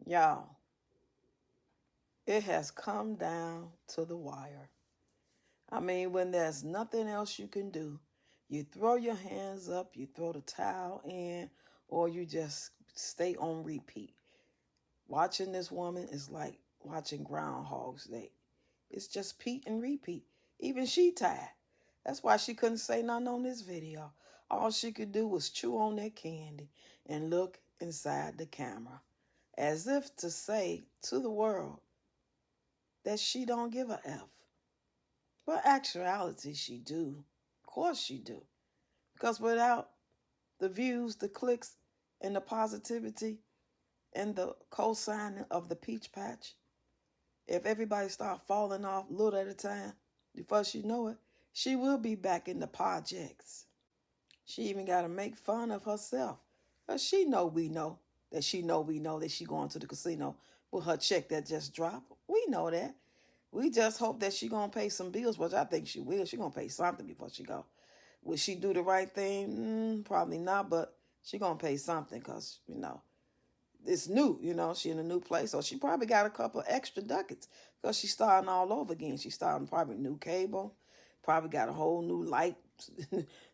Y'all, it has come down to the wire. I mean, when there's nothing else you can do, you throw your hands up, you throw the towel in, or you just stay on repeat. Watching this woman is like watching Groundhog's Day. It's just repeat and repeat. Even she tired. That's why she couldn't say nothing on this video. All she could do was chew on that candy and look inside the camera, as if to say to the world that she don't give a F. But actuality, she do. Of course she do. Because without the views, the clicks, and the positivity, and the co-signing of the peach patch, if everybody start falling off little at a time, before she know it, she will be back in the projects. She even got to make fun of herself. Because she know we know that she going to the casino with her check that just dropped. We know that. We just hope that she going to pay some bills, which I think she will. She going to pay something before she go. Will she do the right thing? Probably not, but she going to pay something because, it's new, she in a new place. So she probably got a couple extra ducats because she's starting all over again. She's starting probably new cable, probably got a whole new light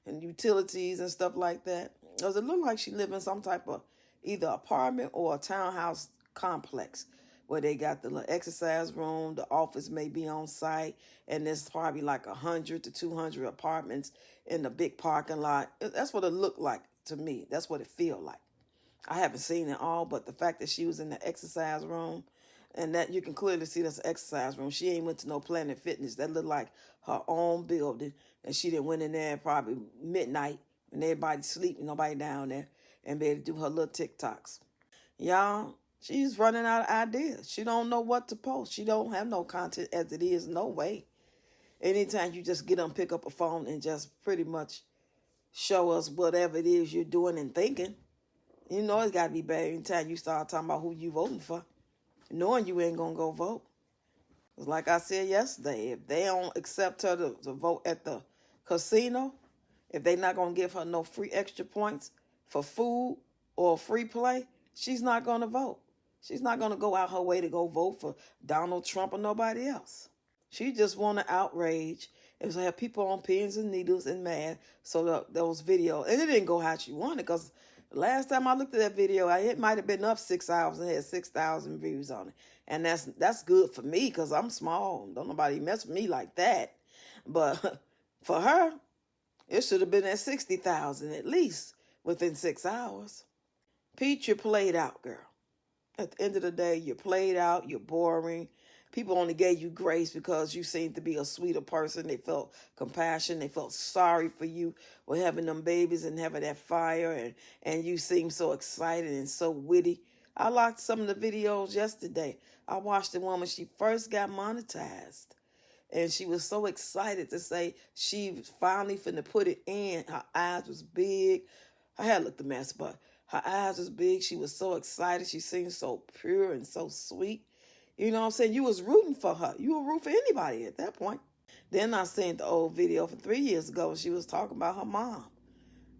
and utilities and stuff like that. Because it looked like she live in some type of either apartment or a townhouse complex where they got the little exercise room, the office may be on site, and there's probably like 100 to 200 apartments in the big parking lot. That's what it looked like to me. That's what it feel like. I haven't seen it all, but the fact that she was in the exercise room, and that you can clearly see that's an exercise room. She ain't went to no Planet Fitness. That looked like her own building, and she didn't went in there probably midnight when everybody sleep, nobody down there, and be able to do her little TikToks. Y'all, she's running out of ideas. She don't know what to post. She don't have no content as it is. No way. Anytime you just get on, pick up a phone and just pretty much show us whatever it is you're doing and thinking, it's got to be bad anytime you start talking about who you voting for, knowing you ain't going to go vote. It's like I said yesterday, if they don't accept her to vote at the casino, if they not going to give her no free extra points for food or free play, she's not going to vote. She's not going to go out her way to go vote for Donald Trump or nobody else. She just want to outrage. It was have people on pins and needles and mad. So those videos, and it didn't go how she wanted, because last time I looked at that video, it might have been up 6 hours and had 6,000 views on it. And that's good for me because I'm small. Don't nobody mess with me like that. But for her, it should have been at 60,000 at least within 6 hours. Pete, you played out, girl. At the end of the day, you're played out, you're boring. People only gave you grace because you seemed to be a sweeter person. They felt compassion. They felt sorry for you with having them babies and having that fire. And you seemed so excited and so witty. I liked some of the videos yesterday. I watched the one when she first got monetized. And she was so excited to say she was finally finna put it in. Her eyes was big. I had looked a mess, but her eyes was big. She was so excited. She seemed so pure and so sweet. You know what I'm saying? You was rooting for her. You were rooting for anybody at that point. Then I seen the old video from 3 years ago when she was talking about her mom.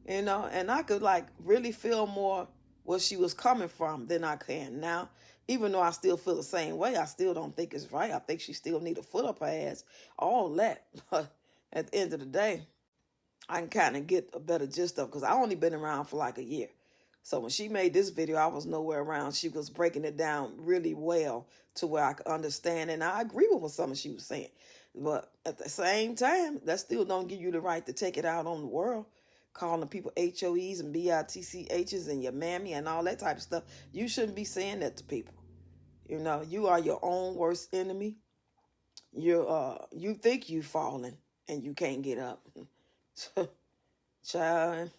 And I could really feel more where she was coming from than I can now. Even though I still feel the same way, I still don't think it's right. I think she still need a foot up her ass. All that. But at the end of the day, I can kind of get a better gist of it because I only been around for like a year. So when she made this video, I was nowhere around. She was breaking it down really well to where I could understand. And I agree with what some of she was saying. But at the same time, that still don't give you the right to take it out on the world. Calling people HOEs and BITCHs and your mammy and all that type of stuff. You shouldn't be saying that to people. You are your own worst enemy. You think you falling and you can't get up. Child,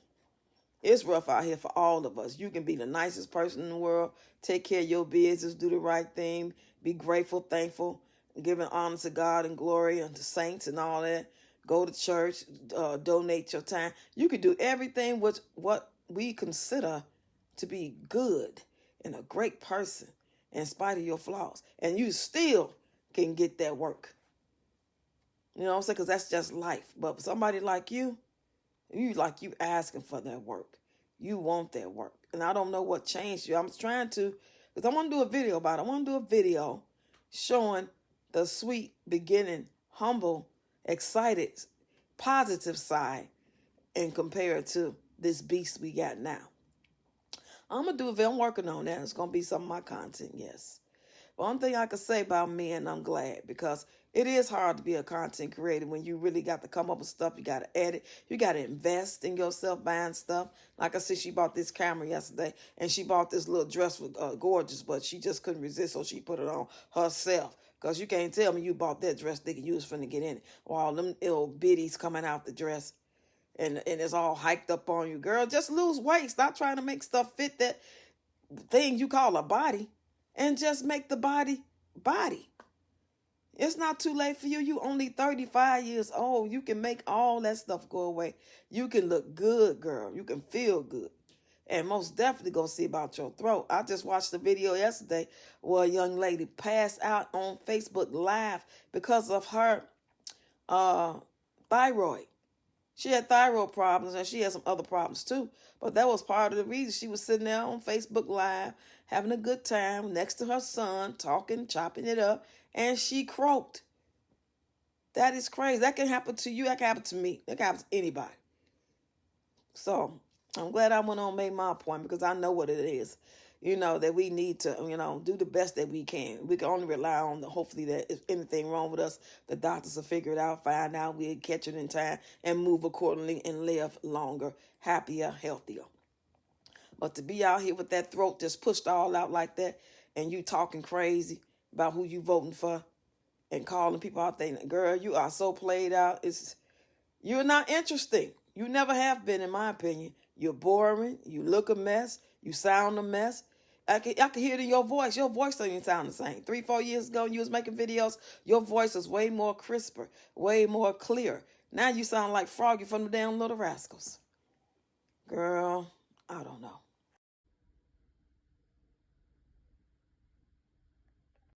it's rough out here for all of us. You can be the nicest person in the world, take care of your business, do the right thing, be grateful, thankful, giving honor to God and glory and to saints and all that. Go to church, donate your time. You can do everything what we consider to be good and a great person in spite of your flaws. And you still can get that work. You know what I'm saying? Because that's just life. But for somebody like you asking for that work. You want that work. And I don't know what changed you. I'm trying to, Because I want to do a video about it. I want to do a video showing the sweet beginning, humble, excited, positive side and compare it to this beast we got now. I'm going to do a video. I'm working on that. It's going to be some of my content, yes. One thing I could say about me, and I'm glad, because it is hard to be a content creator when you really got to come up with stuff. You got to edit. You got to invest in yourself buying stuff. Like I said, she bought this camera yesterday, and she bought this little dress with gorgeous, but she just couldn't resist, so she put it on herself. Because you can't tell me you bought that dress thinking you was finna get in it. Or all them little bitties coming out the dress, and it's all hiked up on you. Girl, just lose weight. Stop trying to make stuff fit that thing you call a body. And just make the body. It's not too late for you. You only 35 years old. You can make all that stuff go away. You can look good, girl. You can feel good. And most definitely go see about your throat. I just watched a video yesterday where a young lady passed out on Facebook Live because of her thyroid. She had thyroid problems, and she had some other problems too. But that was part of the reason. She was sitting there on Facebook Live, having a good time next to her son, talking, chopping it up, and she croaked. That is crazy. That can happen to you. That can happen to me. That can happen to anybody. So I'm glad I went on and made my point, because I know what it is. That we need to, do the best that we can. We can only rely on hopefully that if anything wrong with us, the doctors will figure it out, find out, we'll catch it in time and move accordingly and live longer, happier, healthier. But to be out here with that throat just pushed all out like that, and you talking crazy about who you voting for and calling people out there, girl, you are so played out. You're not interesting. You never have been, in my opinion. You're boring. You look a mess. You sound a mess. I can hear it in your voice. Your voice doesn't even sound the same. 3-4 years ago, you was making videos, your voice was way more crisper, way more clear. Now you sound like Froggy from the damn Little Rascals. Girl, I don't know.